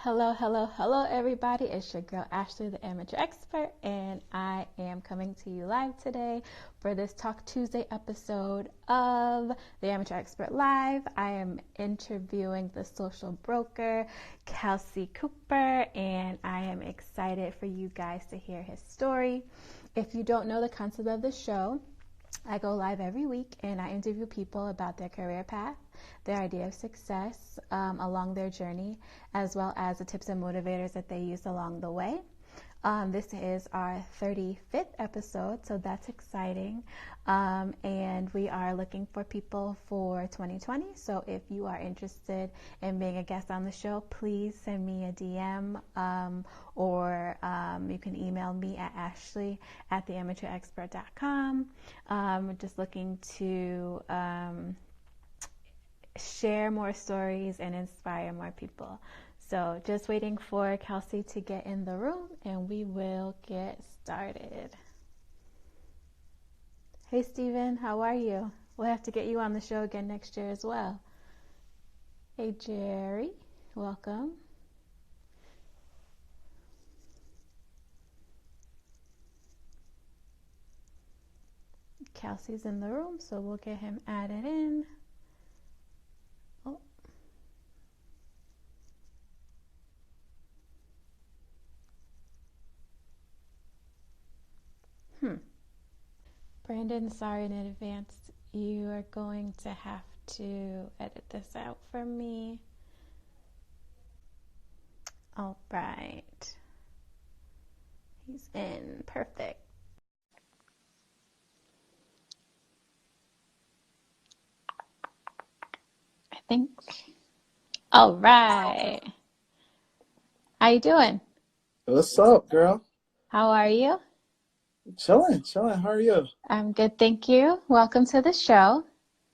Hello, hello, hello, everybody. It's your girl Ashley, the amateur expert, and I am coming to you live today for this Talk Tuesday episode of the Amateur Expert Live. I am interviewing the social broker, Calcie Cooper, and I am excited for you guys to hear his story. If you don't know the concept of the show, I go live every week and I interview people about their career path, their idea of success along their journey, as well as the tips and motivators that they use along the way. This is our 35th episode, so that's exciting. And we are looking for people for 2020. So if you are interested in being a guest on the show, please send me a DM or you can email me at ashley@theamateurexpert.com. We're just looking to share more stories and inspire more people. So just waiting for Calcie to get in the room and we will get started. Hey Steven, how are you? We'll have to get you on the show again next year as well. Hey Jerry, welcome. Calcie's in the room, so we'll get him added in. Brandon, sorry in advance. You are going to have to edit this out for me. All right. He's in. Perfect. I think. All right. How you doing? What's up, girl? How are you? Chilling. How are you? I'm good, thank you. Welcome to the show.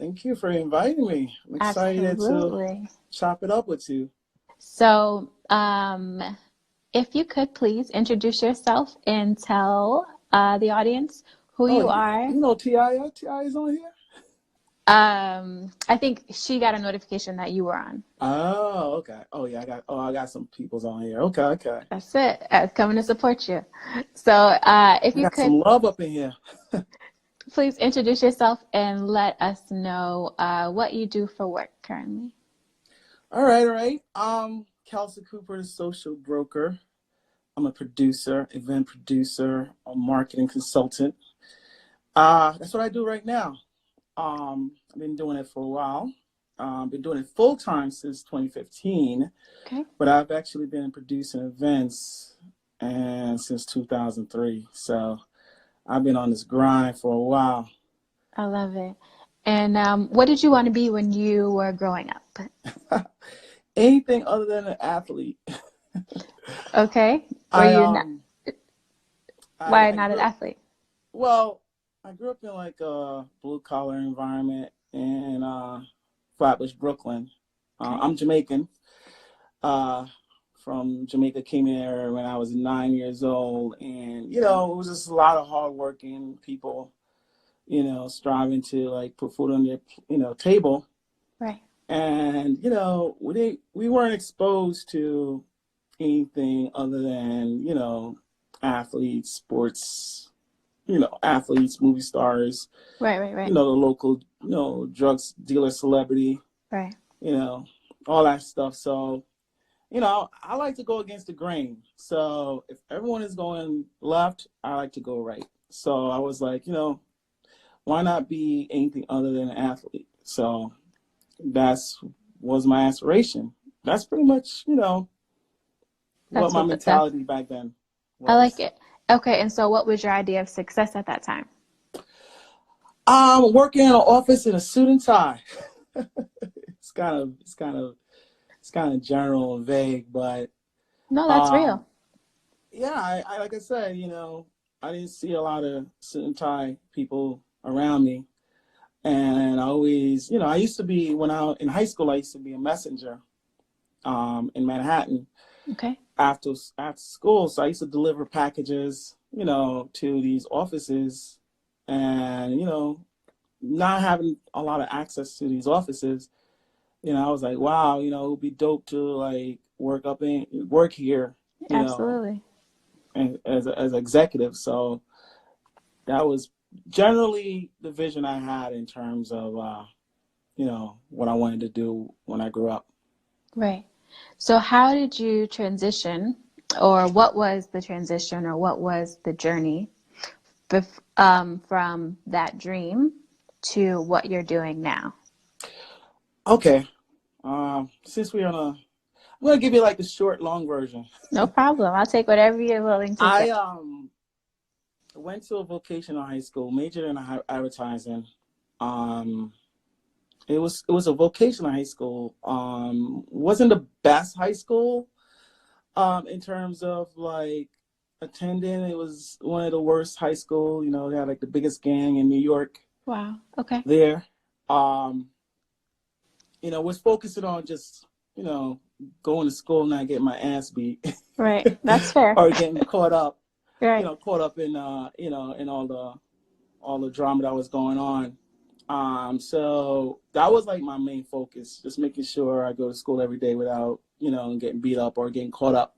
Thank you for inviting me. I'm excited Absolutely. to chop it up with you. So, if you could please introduce yourself and tell the audience who you are. You know T.I. T.I. is on here? I think she got a notification that you were on. Oh, okay. Oh yeah, I got some peoples on here. Okay. That's it. Coming to support you. So if you got could some love up in here. please introduce yourself and let us know what you do for work currently. All right. Calcie Cooper, the social broker. I'm a producer, event producer, a marketing consultant. That's what I do right now. I've been doing it for a while. Been doing it full time since 2015. Okay. But I've actually been producing events since 2003. So I've been on this grind for a while. I love it. And what did you want to be when you were growing up? Anything other than an athlete. Okay. Why not an athlete? Well, I grew up in like a blue collar environment in Flatbush, Brooklyn. Okay. I'm Jamaican. From Jamaica, came here when I was 9 years old, and it was just a lot of hardworking people, striving to like put food on their table. Right. And we weren't exposed to anything other than athletes, sports, athletes, movie stars. Right. The local drugs dealer, celebrity. Right. All that stuff. So I like to go against the grain. So if everyone is going left, I like to go right. So I was like, why not be anything other than an athlete? So was my aspiration. That's pretty much, what my mentality back then was. I like it. Okay, and so what was your idea of success at that time? Working in an office in a suit and tie. It's kind of general and vague, but no, that's real. Yeah, I like I said, I didn't see a lot of suit and tie people around me, and I always, I used to be in high school. I used to be a messenger, in Manhattan. Okay. After school, so I used to deliver packages, to these offices, and not having a lot of access to these offices. I was like, wow, it would be dope to like work here, you know, Absolutely. and as executive. So that was generally the vision I had in terms of, what I wanted to do when I grew up. Right. So how did you transition, or what was the transition, or what was the journey from that dream to what you're doing now? Okay. Since I'm gonna give you like the short, long version. No problem. I'll take whatever you're willing to say. I went to a vocational high school, majored in advertising. Um, it was a vocational high school. Wasn't the best high school in terms of like attending. It was one of the worst high school. They had like the biggest gang in New York Wow. Okay. there. Um, was focusing on just, going to school, not getting my ass beat Right. That's fair. or getting caught up, Right. in, in all the drama that was going on. So that was like my main focus, just making sure I go to school every day without, getting beat up or getting caught up.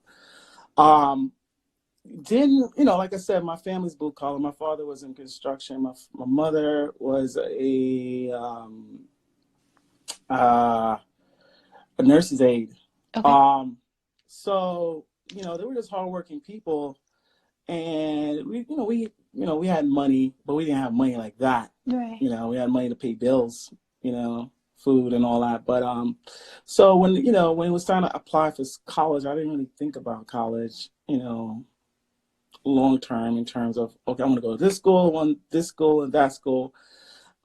Didn't, like I said, my family's blue collar. My father was in construction. My mother was a nurse's aide. Okay. So, they were just hardworking people, and we had money, but we didn't have money like that. Right. We had money to pay bills, food and all that. But so when it was time to apply for college, I didn't really think about college, long term in terms of, okay, I'm gonna go to this school and that school.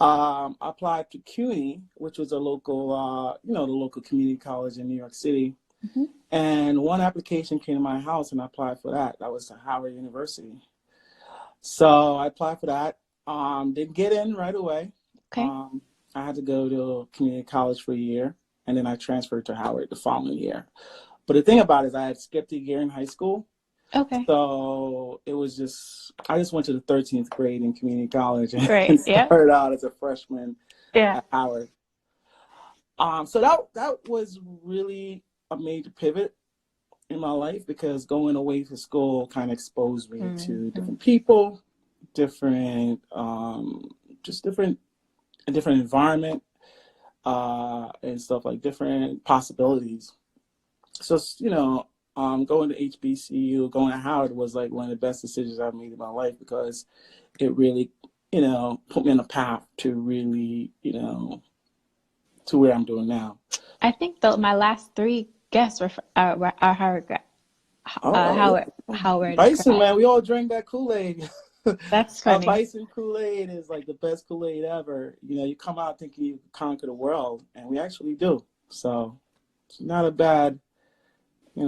I applied to CUNY, which was a local, the local community college in New York City. Mm-hmm. And one application came to my house, and I applied for that. That was to Howard University. So I applied for that. Didn't get in right away. Okay. I had to go to community college for a year, and then I transferred to Howard the following year. But the thing about it is I had skipped a year in high school. Okay. So it was I just went to the 13th grade in community college and Right. Yeah. started out as a freshman Yeah. at Howard. So that was really a major pivot in my life, because going away to school kind of exposed me to different people, different, just different, a different environment, and stuff, like different possibilities. So, going to HBCU, going to Howard was like one of the best decisions I've made in my life, because it really, put me on a path to really, to where I'm doing now. I think my last three guests are Howard. Howard Bison, grad. man, we all drank that Kool-Aid. That's funny. Bison Kool-Aid is like the best Kool-Aid ever. You come out thinking you conquer the world, and we actually do. So it's not a bad,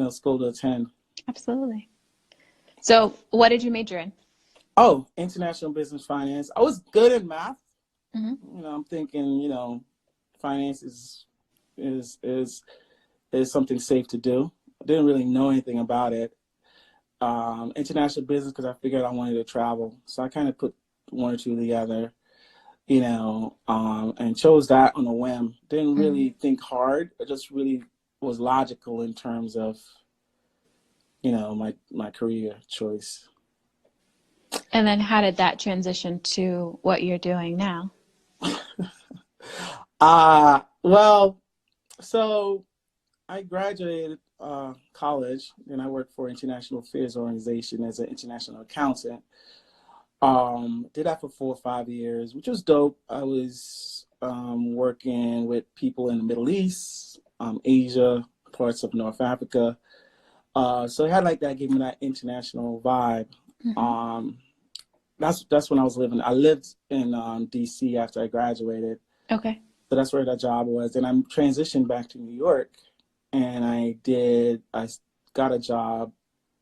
school to attend. Absolutely. So what did you major in? Oh, international business finance. I was good in math. Mm-hmm. I'm thinking, finance is something safe to do. I didn't really know anything about it. International business, because I figured I wanted to travel. So I kind of put one or two together, and chose that on a whim. Didn't really think hard. It just really was logical in terms of, my career choice. And then how did that transition to what you're doing now? Well, so I graduated college, and I worked for International Affairs Organization as an international accountant. Did that for 4 or 5 years, which was dope. I was working with people in the Middle East, Asia, parts of North Africa. So it had like that, gave me that international vibe. Mm-hmm. That's when I was living. I lived in DC after I graduated. Okay. So that's where that job was. And I transitioned back to New York, and I got a job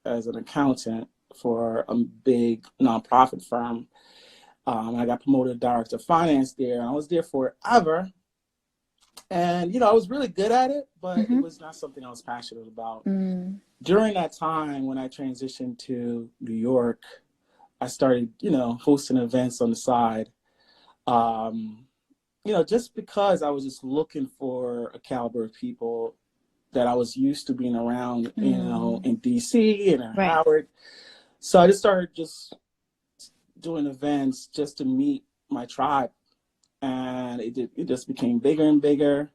as an accountant for a big nonprofit firm. I got promoted to director of finance there, and I was there forever. And, I was really good at it, but it was not something I was passionate about. During that time, when I transitioned to New York, I started, hosting events on the side. just because I was just looking for a caliber of people that I was used to being around, in DC and in Right. Howard. So I just started just doing events just to meet my tribe. And it just became bigger and bigger,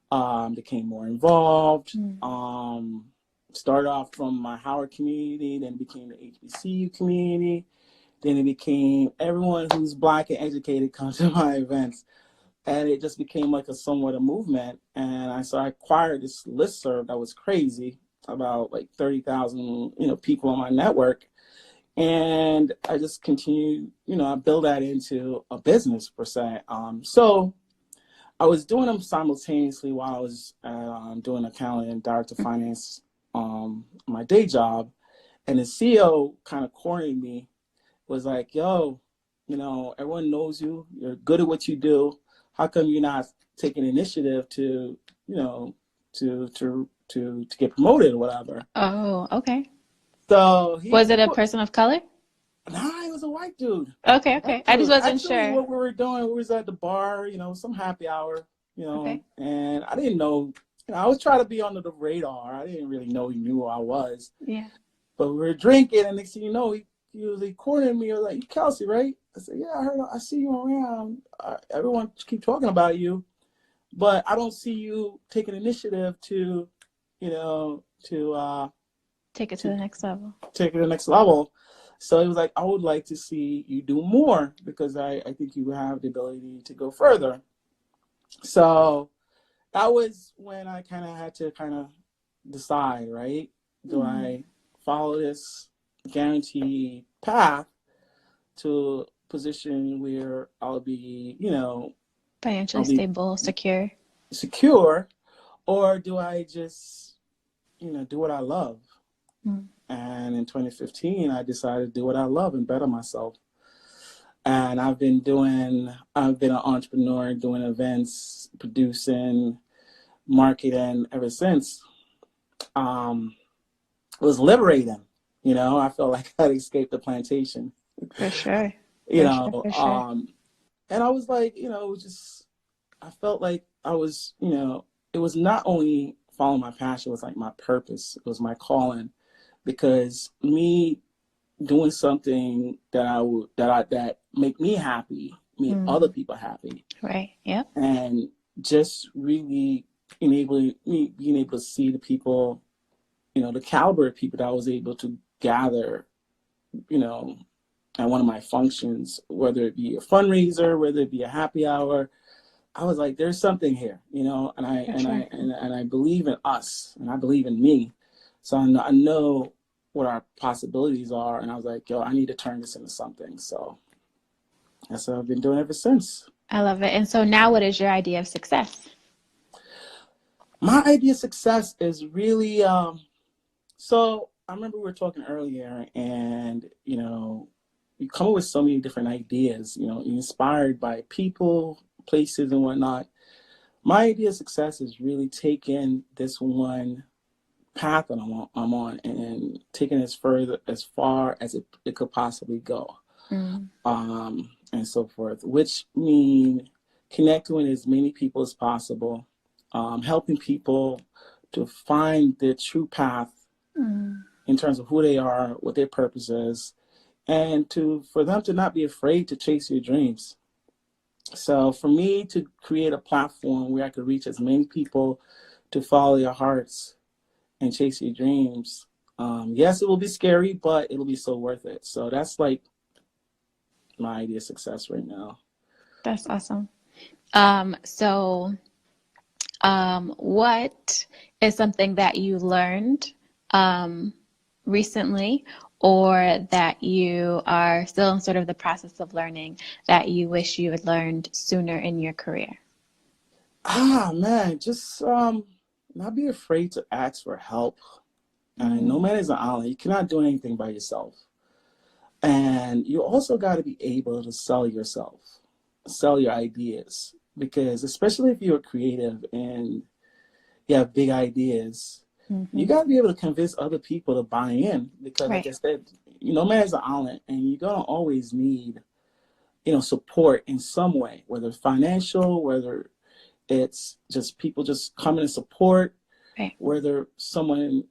became more involved. Started off from my Howard community, then it became the HBCU community. Then it became everyone who's Black and educated comes to my events. And it just became like a somewhat a movement. And I acquired this listserv that was crazy, about like 30,000, people on my network. And I just continued, I built that into a business per se. So I was doing them simultaneously while I was doing accounting and director of finance, my day job. And the CEO kind of cornered me, was like, yo, everyone knows you. You're good at what you do. How come you're not taking initiative to, to get promoted or whatever? Oh, okay. So was it a person of color? Nah, he was a white dude. Okay. I just wasn't Actually, sure. what we were doing, we was at the bar, some happy hour, Okay. and I didn't know, I was trying to be under the radar. I didn't really know he knew who I was. Yeah. But we were drinking, and next thing you know, he cornered me. He was like, "You Calcie, right?" I said, "Yeah, I see you around. Everyone keep talking about you, but I don't see you taking initiative to, to take it to the next level. Take it to the next level." So he was like, "I would like to see you do more because I think you have the ability to go further." So that was when I kind of had to decide, right? Do I follow this guaranteed path to a position where I'll be, financially stable, secure, or do I just, do what I love? And in 2015, I decided to do what I love and better myself. And I've been an entrepreneur, doing events, producing, marketing ever since. It was liberating. I felt like I'd escaped the plantation. For sure. And I was like, it was just, I felt like I was, it was not only following my passion, it was like my purpose. It was my calling, because me doing something that make me happy, make other people happy. Right. Yeah. And just really being able to see the people, the caliber of people that I was able to gather, at one of my functions, whether it be a fundraiser, whether it be a happy hour. I was like, there's something here, and I believe in us, and I believe in me. So I know what our possibilities are, and I was like, yo, I need to turn this into something. So that's what I've been doing ever since. I love it. And so now, what is your idea of success? My idea of success is really, so I remember we were talking earlier, and you come up with so many different ideas, inspired by people, places, and whatnot. My idea of success is really taking this one path that I'm on and taking it as far as it could possibly go, and so forth, which mean connecting with as many people as possible, helping people to find their true path in terms of who they are, what their purpose is, and for them to not be afraid to chase your dreams. So for me to create a platform where I could reach as many people to follow your hearts and chase your dreams, yes, it will be scary, but it'll be so worth it. So that's like my idea of success right now. That's awesome. What is something that you learned recently, or that you are still in sort of the process of learning, that you wish you had learned sooner in your career? Man, just not be afraid to ask for help. And no man is an island. You cannot do anything by yourself. And you also got to be able to sell yourself, sell your ideas, because especially if you're creative and you have big ideas, you got to be able to convince other people to buy in, because like I said, no man is an island, and you're going to always need, support in some way, whether it's financial, whether it's just people just coming to support, Right. whether someone,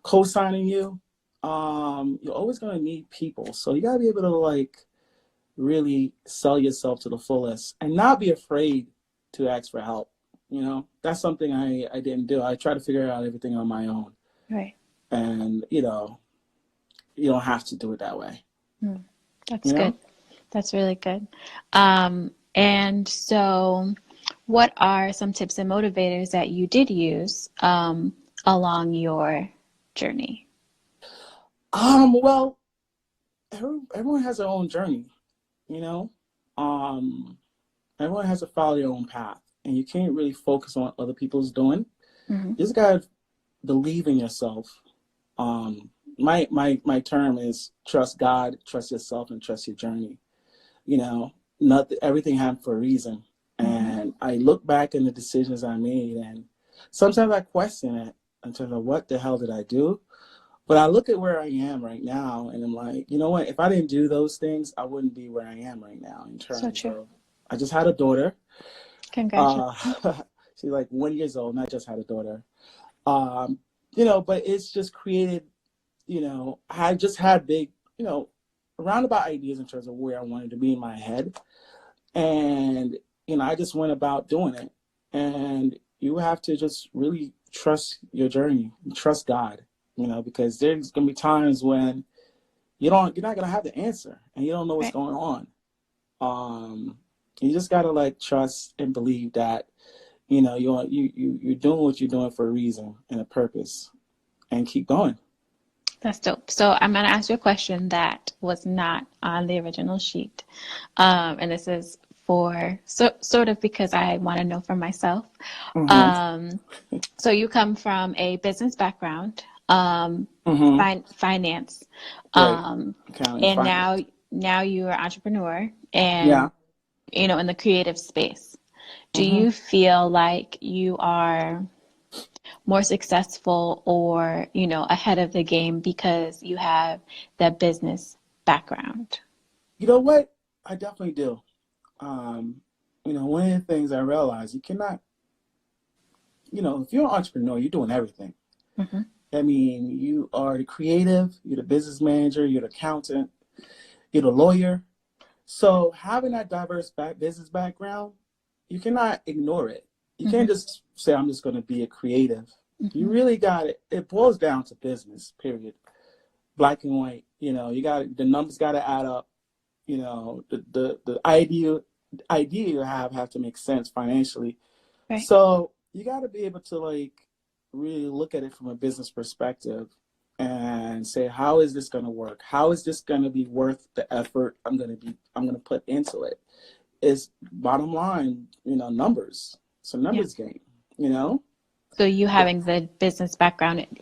co-signing you, you're always going to need people. So you got to be able to like really sell yourself to the fullest and not be afraid to ask for help. That's something I didn't do. I try to figure out everything on my own. Right. And, you don't have to do it that way. That's good. That's really good. And so what are some tips and motivators that you did use along your journey? Well, everyone has their own journey, everyone has to follow their own path, and you can't really focus on what other people's doing. You just gotta believe in yourself. My term is trust God, trust yourself, and trust your journey. Everything happened for a reason. And I look back in the decisions I made, and sometimes I question it in terms of what the hell did I do? But I look at where I am right now, and I'm like, you know what? If I didn't do those things, I wouldn't be where I am right now in terms of, I just had a daughter. Congratulations. She's like 1 year old, not just had a daughter. But it's just created, I just had big, roundabout ideas in terms of where I wanted to be in my head. And, I just went about doing it. And you have to just really trust your journey, trust God, because there's going to be times when you're not going to have the answer and you don't know what's going on. You just got to like trust and believe that, you're doing what you're doing for a reason and a purpose, and keep going. That's dope. So I'm going to ask you a question that was not on the original sheet. And this is for sort of because I want to know for myself. So you come from a business background, finance, and finance. Now you're an entrepreneur and, in the creative space. Do you feel like you are more successful or, ahead of the game because you have that business background? You know what? I definitely do. One of the things I realized, you cannot, if you're an entrepreneur, you're doing everything. I mean, you are the creative, you're the business manager, you're the accountant, you're the lawyer. So having that diverse business background, you cannot ignore it. You can't just say, I'm just going to be a creative. You really got it. It boils down to business, period. Black and white. The numbers got to add up. The idea you have to make sense financially. Right. So you got to be able to like really look at it from a business perspective and say, how is this going to work? How is this going to be worth the effort I'm going to put into it? Is bottom line, numbers. It's a numbers game, So you having the business background, it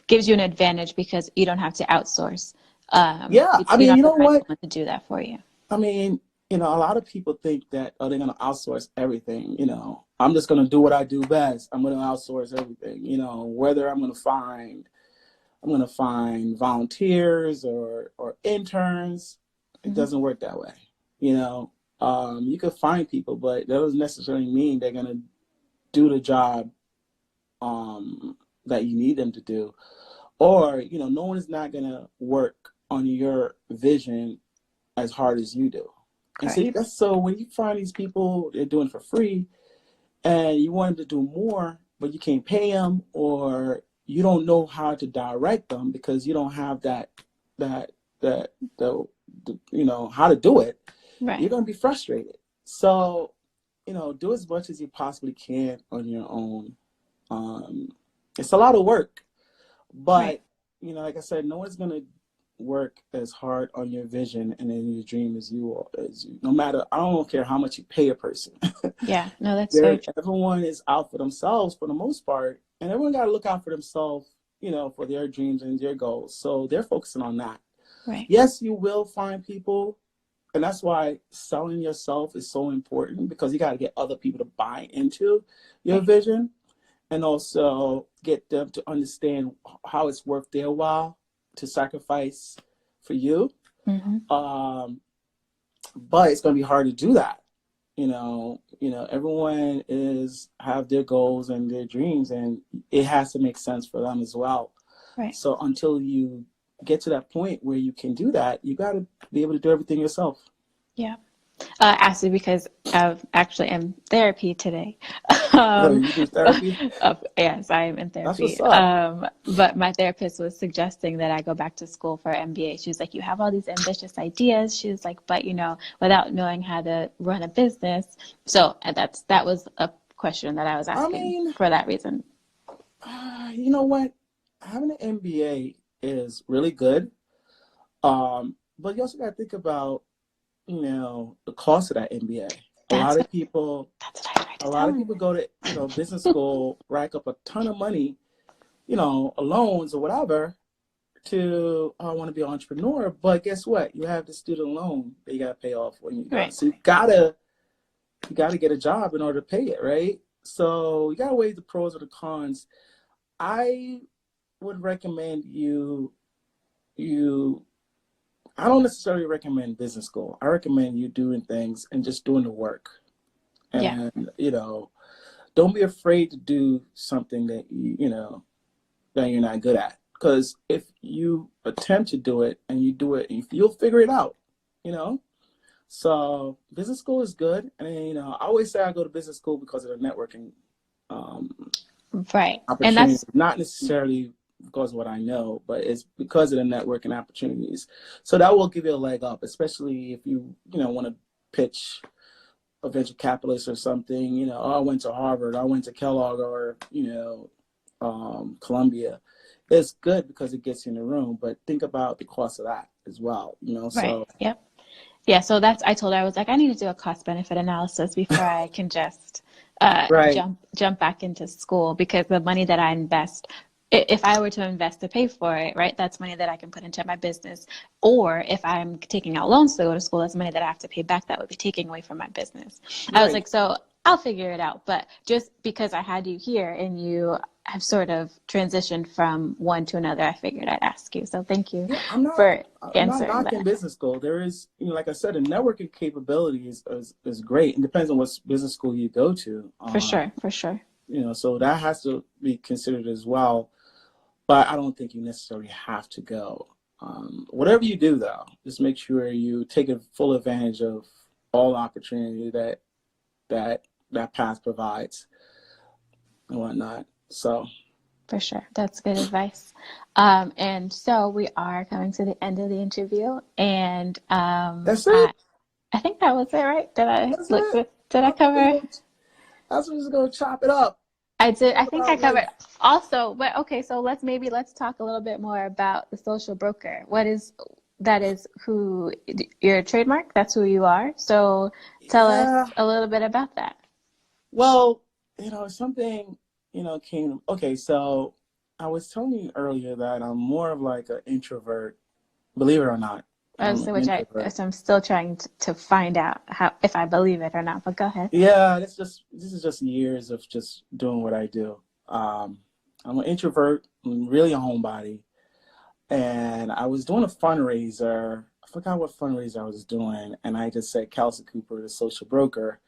gives you an advantage because you don't have to outsource. You know what? To do that for you. I mean, a lot of people think that, they're going to outsource everything. I'm just going to do what I do best. I'm going to outsource everything. Whether I'm going to find volunteers or interns. It doesn't work that way. You could find people, but that doesn't necessarily mean they're going to do the job that you need them to do. Or, no one is not going to work on your vision as hard as you do. And so when you find these people, they're doing it for free, and you want them to do more, but you can't pay them, or you don't know how to direct them because you don't have how to do it. Right. You're going to be frustrated. So, do as much as you possibly can on your own. It's a lot of work, but, like I said, no one's going to work as hard on your vision and in your dream as you. No matter, I don't care how much you pay a person. Yeah, no, that's so true. Everyone is out for themselves for the most part, and everyone got to look out for themselves, for their dreams and their goals. So they're focusing on that. Right. Yes, you will find people. And that's why selling yourself is so important, because you got to get other people to buy into your vision, and also get them to understand how it's worth their while to sacrifice for you. but it's going to be hard to do that. Everyone have their goals and their dreams, and it has to make sense for them as well. Right. So until you get to that point where you can do that, you got to be able to do everything yourself. Yeah. Actually, because I've actually am therapy today. You do therapy? Yes, I am in That's therapy. what's up. But my therapist was suggesting that I go back to school for MBA. She was like, you have all these ambitious ideas. She was like, but without knowing how to run a business. So that was a question that I was asking for that reason. You know what? Having an MBA is really good. But you also got to think about, the cost of that MBA. A lot of people go to, business school, rack up a ton of money, loans or whatever to want to be an entrepreneur. But guess what? You have the student loan that you got to pay off when you're done. Right. So you gotta get a job in order to pay it, right? So you gotta weigh the pros or the cons. I would recommend I don't necessarily recommend business school. I recommend you doing things and just doing the work. And, don't be afraid to do something that, that you're not good at. Because if you attempt to do it and you do it, you'll figure it out, So business school is good. And, I always say I go to business school because of the networking right. opportunities. And that's not necessarily because of what I know, but it's because of the networking opportunities. So that will give you a leg up, especially if you want to pitch a venture capitalist or something. I went to Harvard, I went to Kellogg, or Columbia. It's good because it gets you in the room, but think about the cost of that as well. Right. So yep. Yeah. So I told her, I was like, I need to do a cost benefit analysis before I can just jump back into school, because the money that I invest, if I were to invest to pay for it, right, that's money that I can put into my business. Or if I'm taking out loans to go to school, that's money that I have to pay back that would be taking away from my business. Right. I was like, so I'll figure it out. But just because I had you here and you have sort of transitioned from one to another, I figured I'd ask you. So thank you for answering I'm not knocking business school. There is, like I said, the networking capability is great. It depends on what business school you go to. For sure. So that has to be considered as well. But I don't think you necessarily have to go. Whatever you do, though, just make sure you take a full advantage of all opportunity that path provides and whatnot. So, for sure, that's good advice. And so we are coming to the end of the interview, and that's it. I think that was it, right? Did I cover? I was just gonna chop it up. I did. I think I covered also, but okay. So let's talk a little bit more about the social broker. That is who your trademark. That's who you are. So tell us a little bit about that. Well, something came. Okay, so I was telling you earlier that I'm more of like an introvert. Believe it or not. I'm still trying to find out if I believe it or not, but go ahead. Yeah, this is just years of just doing what I do. I'm an introvert. I'm really a homebody. And I was doing a fundraiser. I forgot what fundraiser I was doing. And I just said Calcie Cooper, the social broker.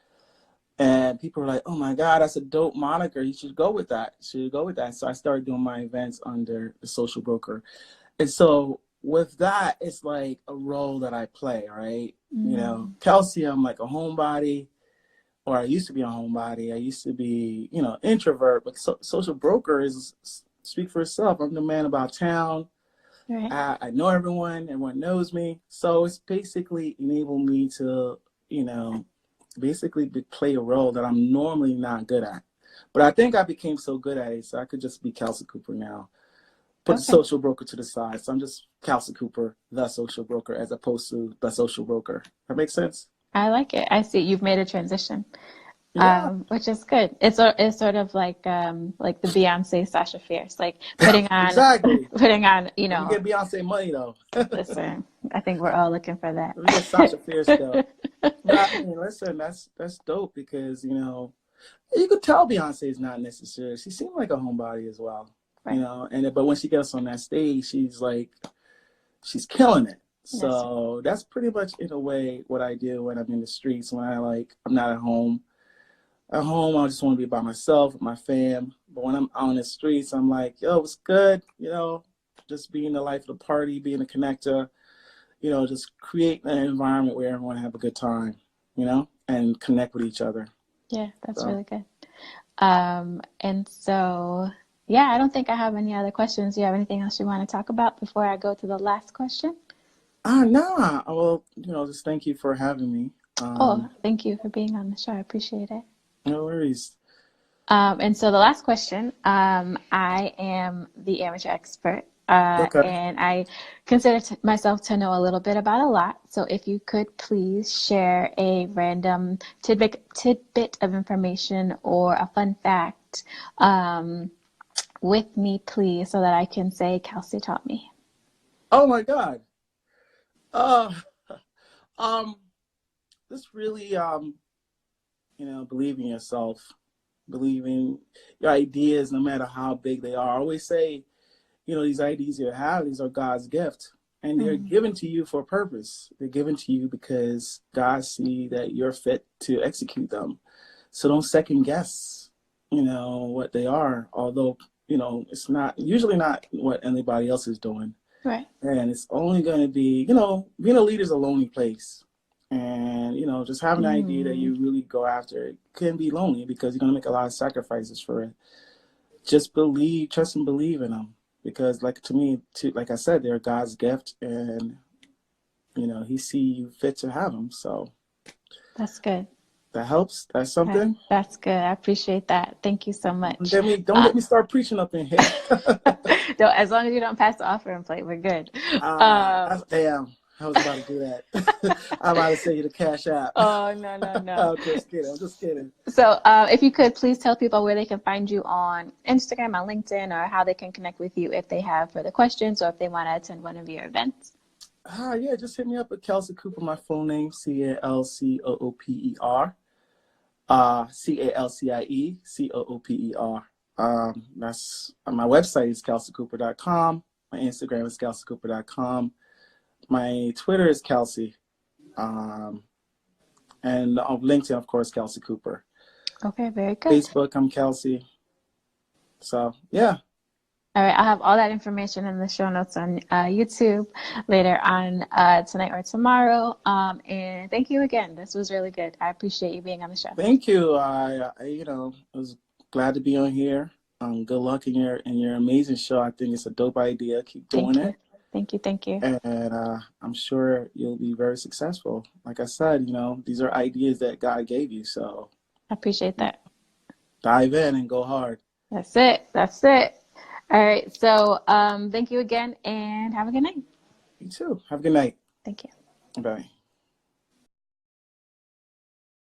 And people were like, oh my God, that's a dope moniker. You should go with that. So I started doing my events under the social broker. And so with that, it's like a role that I play, right? Calcie, I'm like a homebody, or I used to be a homebody. I used to be, introvert, but social broker speak for itself. I'm the man about town. Right. I know everyone knows me. So it's basically enabled me to, basically play a role that I'm normally not good at. But I think I became so good at it, so I could just be Calcie Cooper now. Put the social broker to the side. So I'm just Calcie Cooper, the social broker, as opposed to the social broker. That makes sense? I like it. I see you've made a transition, which is good. It's sort of like the Beyonce Sasha Fierce, like putting on You get Beyonce money though. Listen, I think we're all looking for that. We get Sasha Fierce though. But I mean, listen, that's dope because you could tell Beyonce is not necessary. She seemed like a homebody as well. Right. But when she gets on that stage, she's killing it. So that's pretty much in a way what I do when I'm in the streets. When I'm not at home. At home, I just want to be by myself with my fam. But when I'm out in the streets, I'm like, yo, what's good? Just being the life of the party, being a connector. Just create an environment where everyone have a good time. And connect with each other. Yeah, that's really good. And so, yeah, I don't think I have any other questions. Do you have anything else you want to talk about before I go to the last question? No. Well, just thank you for having me. Thank you for being on the show. I appreciate it. No worries. And so the last question, I am the amateur expert, Okay. and I consider myself to know a little bit about a lot. So if you could please share a random tidbit of information or a fun fact with me, please, so that I can say Calcie taught me. Oh my God. Just really, believe in yourself, believe in your ideas, no matter how big they are. I always say, these ideas you have, these are God's gift, and they're given to you for a purpose. They're given to you because God see that you're fit to execute them. So don't second guess, what they are, although, it's usually not what anybody else is doing. Right. And it's only going to be, being a leader is a lonely place. And, just having an idea that you really go after it can be lonely because you're going to make a lot of sacrifices for it. Just believe, trust and believe in them. Because like I said, they're God's gift and, he see you fit to have them. So that's good. That helps. That's something. That's good. I appreciate that. Thank you so much. Don't get me start preaching up in here. No, as long as you don't pass the offering plate, we're good. Damn. I was about to do that. I'm about to say you the Cash App. Oh, no. I'm just kidding. So if you could please tell people where they can find you on Instagram, on LinkedIn, or how they can connect with you if they have further questions or if they want to attend one of your events. Yeah, just hit me up at Calcie Cooper, my full name, CalCooper. CalcieCooper. That's my website is calciecooper.com. My Instagram is calciecooper.com. My Twitter is Calcie. And on LinkedIn, of course, Calcie Cooper. Okay, very good. Facebook, I'm Calcie. So, yeah. All right, I'll have all that information in the show notes on YouTube later on tonight or tomorrow. And thank you again. This was really good. I appreciate you being on the show. Thank you. I was glad to be on here. Good luck in your amazing show. I think it's a dope idea. Keep doing it. Thank you. And I'm sure you'll be very successful. Like I said, these are ideas that God gave you. So I appreciate that. Dive in and go hard. That's it. All right. So thank you again and have a good night. You too. Have a good night. Thank you. Bye.